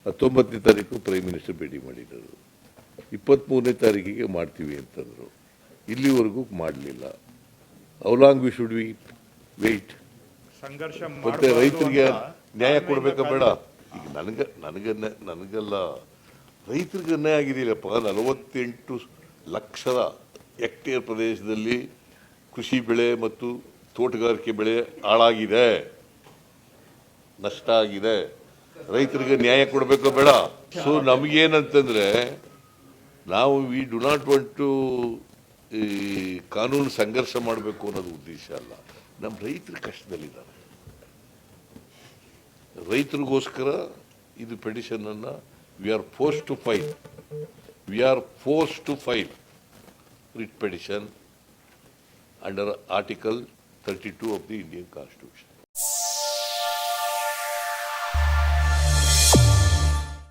19ನೇ ತಾರೀಕು prime minister ಭೇಟಿ ಮಾಡಿದರು. 23ನೇ ತಾರೀಕಿಗೆ ಮಾಡ್ತೀವಿ ಅಂತಂದರು. ಇಲ್ಲಿವರೆಗೂ ಮಾಡಲಿಲ್ಲ. How long we should we wait? ಸಂಘರ್ಷ ಮತ್ತೆ ರೈತರಿಗೆ ನ್ಯಾಯ ಕೊಡಬೇಕಾ ಬೇಡ? ಈಗ ನನಗೆಲ್ಲ ರೈತರಿಗೆ ಅನ್ಯಾಯ ಆಗಿದೆಯಲ್ಲಪ್ಪ. 48 ಲಕ್ಷದ ಹೆಕ್ಟೇರ್ ಪ್ರದೇಶದಲ್ಲಿ ಕೃಷಿ ಬೆಳೆ ಮತ್ತು ತೋಟಗಾರಿಕೆ ಬೆಳೆ ಹಾಳಾಗಿದೆ, ನಷ್ಟ ಆಗಿದೆ. ರೈತರಿಗೆ ನ್ಯಾಯ ಕೊಡಬೇಕೋ ಬೇಡ? ಸೊ ನಮಗೇನಂತಂದ್ರೆ, ನಾವು we do not want to ಈ ಕಾನೂನು ಸಂಘರ್ಷ ಮಾಡಬೇಕು ಅನ್ನೋದು ಉದ್ದೇಶ ಅಲ್ಲ. ನಮ್ಮ ರೈತರು ಕಷ್ಟದಲ್ಲಿದ್ದಾರೆ. ರೈತರಿಗೋಸ್ಕರ ಇದು ಪೆಟಿಷನ್ ಅನ್ನ we are force to file writ petition under Article 32 of the Indian Constitution.